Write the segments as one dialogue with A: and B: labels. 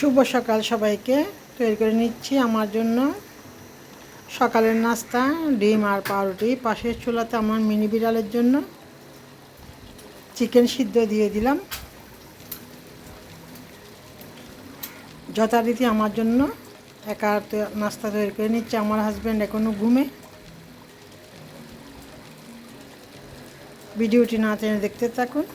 A: শুভ সকাল সবাইকে। তৈরি করে নিচ্ছি আমার জন্য সকালের নাস্তা, ডিম আর পাউরুটি। পাশের চুলাতে আমার মিনি বিড়ালের জন্য চিকেন সিদ্ধ দিয়ে দিলাম। যথারীতি আমার জন্য একা নাস্তা তৈরি করে নিচ্ছে। আমার হাজব্যান্ড এখনও ঘুমে। ভিডিওটি না টেনে দেখতে থাকুন।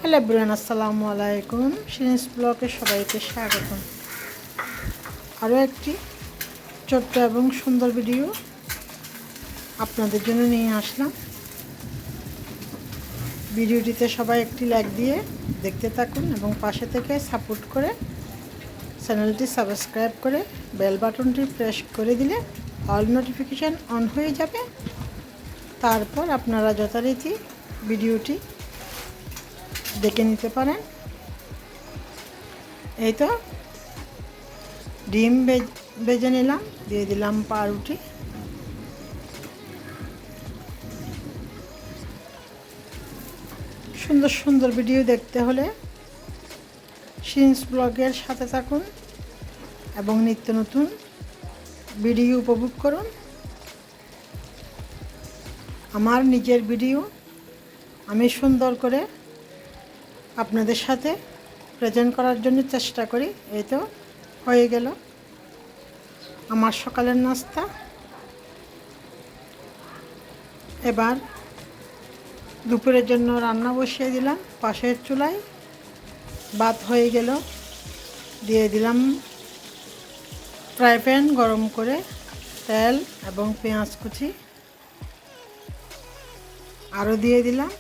A: হ্যালো এভরিওয়ান, আসসালামু আলাইকুম। সিরিজ ব্লগে সবাইকে স্বাগতম। আরও একটি ছোট্ট এবং সুন্দর ভিডিও আপনাদের জন্য নিয়ে আসলাম। ভিডিওটিতে সবাই একটি লাইক দিয়ে দেখতে থাকুন এবং পাশে থেকে সাপোর্ট করে চ্যানেলটি সাবস্ক্রাইব করে বেল বাটনটি প্রেস করে দিলে অল নোটিফিকেশান অন হয়ে যাবে। তারপর আপনারা যথারীতি ভিডিওটি দেখে নিতে পারেন। এই তো ডিম ভেজে নিলাম, দিয়ে দিলাম পাউরুটি। সুন্দর সুন্দর ভিডিও দেখতে হলে সিন্স ব্লগের সাথে থাকুন এবং নিত্য নতুন ভিডিও উপভোগ করুন। আমার নিজের ভিডিও আমি সুন্দর করে আপনাদের সাথে প্রেজেন্ট করার জন্য চেষ্টা করি। এই তো হয়ে গেল আমার সকালের নাস্তা। এবার দুপুরের জন্য রান্না বসিয়ে দিলাম পাশের চুলায়। ভাত হয়ে গেল, দিয়ে দিলাম ফ্রাই প্যান গরম করে তেল এবং পেঁয়াজ কুচি। আরও দিয়ে দিলাম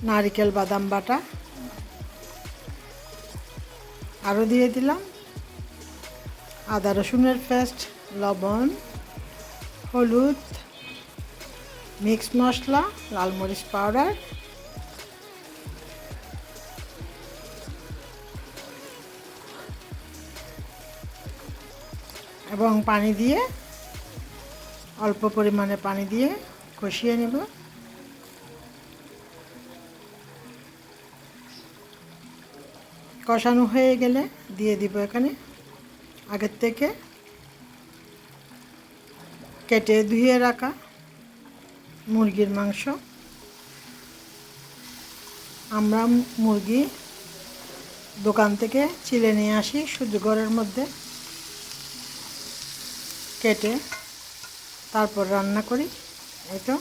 A: নারকেল বাদাম বাটা। আরও দিয়ে দিলাম আদা রসুনের পেস্ট, লবণ, হলুদ, মিক্স মশলা, লাল মরিচ পাউডার, এবং পানি দিয়ে অল্প পরিমাণে পানি দিয়ে কষিয়ে নেব। কষানো হয়ে গেলে দিয়ে দিব এখানে আগের থেকে কেটে ধুয়ে রাখা মুরগির মাংস। আমরা মুরগি দোকান থেকে চিলে নিয়ে আসি, শুধু ঘরের মধ্যে কেটে তারপর রান্না করি। এই তো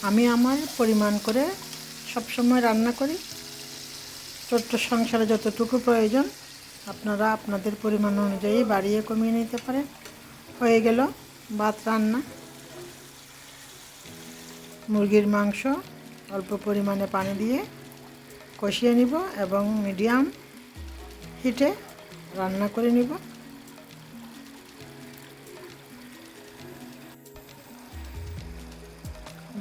A: আমি আমার পরিমাণ করে সবসময় রান্না করি। ছোট্ট সংসারে যতটুকু প্রয়োজন আপনারা আপনাদের পরিমাণ অনুযায়ী বাড়িয়ে কমিয়ে নিতে পারেন। হয়ে গেল ভাত রান্না। মুরগির মাংস অল্প পরিমাণে পানি দিয়ে কষিয়ে নিব এবং মিডিয়াম হিটে রান্না করে নিব।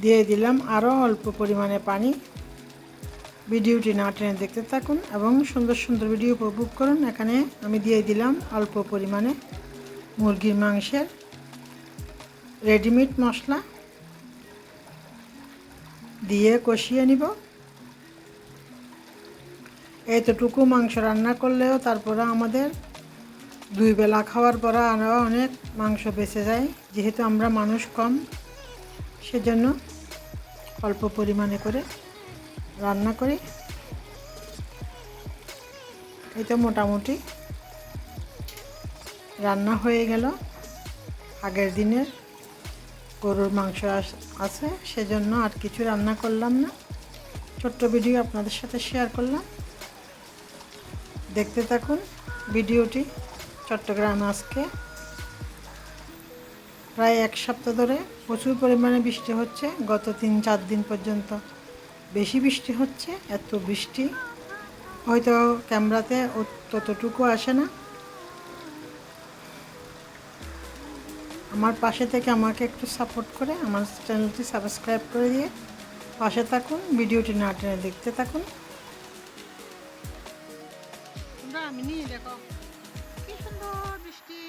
A: দিয়ে দিলাম আরও অল্প পরিমাণে পানি। ভিডিওটি না টেনে দেখতে থাকুন এবং সুন্দর সুন্দর ভিডিও উপভোগ করুন। এখানে আমি দিয়ে দিলাম অল্প পরিমাণে মুরগির মাংসের রেডিমেড মশলা দিয়ে কষিয়ে নিব। এতটুকু মাংস রান্না করলেও তারপরে আমাদের 2 বেলা খাওয়ার পর আরও অনেক মাংস বেঁচে যায়। যেহেতু আমরা মানুষ কম, সেজন্য অল্প পরিমাণে করে রান্না করি। এই তো মোটামুটি রান্না হয়ে গেল। আগের দিনের গরুর মাংস আছে, সেজন্য আর কিছু রান্না করলাম না। ছোট্ট ভিডিও আপনাদের সাথে শেয়ার করলাম, দেখতে থাকুন ভিডিওটি। চট্টগ্রামে আজকে প্রায় 1 সপ্তাহ ধরে প্রচুর পরিমাণে বৃষ্টি হচ্ছে। গত 3-4 দিন পর্যন্ত বেশি বৃষ্টি হচ্ছে। এত বৃষ্টি হয়তো ক্যামেরাতে ততটুকু আসে না। আমার পাশে থেকে আমাকে একটু সাপোর্ট করে আমার চ্যানেলটি সাবস্ক্রাইব করে দিয়ে পাশে থাকুন। ভিডিওটি না টেনে দেখতে থাকুন। আমি নিয়ে দেখো কি সুন্দর বৃষ্টি।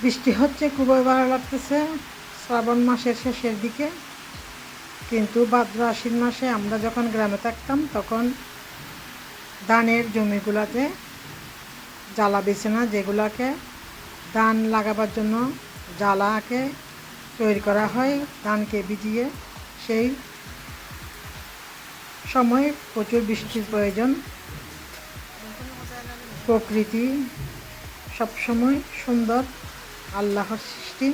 A: বৃষ্টি হচ্ছে, খুবই ভালো লাগতেছে শ্রাবণ মাসের শেষের দিকে। কিন্তু ভাদ্র আশ্বিন মাসে আমরা যখন গ্রামে থাকতাম তখন ধানের জমিগুলোতে জ্বালা বিছানা, যেগুলোকে ধান লাগাবার জন্য জ্বালাকে তৈরি করা হয় ধানকে ভিজিয়ে, সেই সময় প্রচুর বৃষ্টির প্রয়োজন। প্রকৃতি সবসময় সুন্দর, আল্লাহর সৃষ্টি।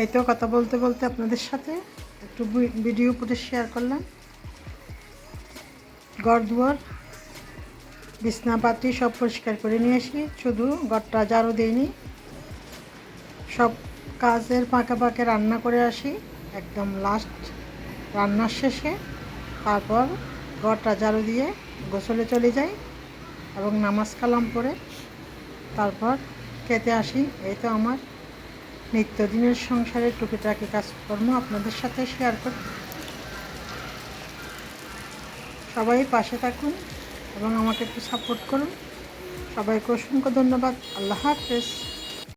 A: এই তো কথা বলতে বলতে আপনাদের সাথে একটু ভিডিও ফুটেজ শেয়ার করলাম। ঘর দুয়ার বিছনাপাতি সব পরিষ্কার করে নিয়ে আসি, শুধু ঘরটা ঝাড়ু দিইনি। সব কাজের ফাঁকে ফাঁকে রান্না করে আসি, একদম লাস্ট রান্নার শেষে। তারপর ঘরটা ঝাড়ু দিয়ে গোসলে চলে যাই এবং নামাজ কালাম পড়ে তারপর খেতে আসি। এই তো আমার নিত্যদিনের সংসারের টুকিটাকি কাজকর্ম আপনাদের সাথে শেয়ার করি। সবাই পাশে থাকুন এবং আমাকে একটু সাপোর্ট করুন। সবাইকে অসংখ্য ধন্যবাদ। আল্লাহ হাফেজ।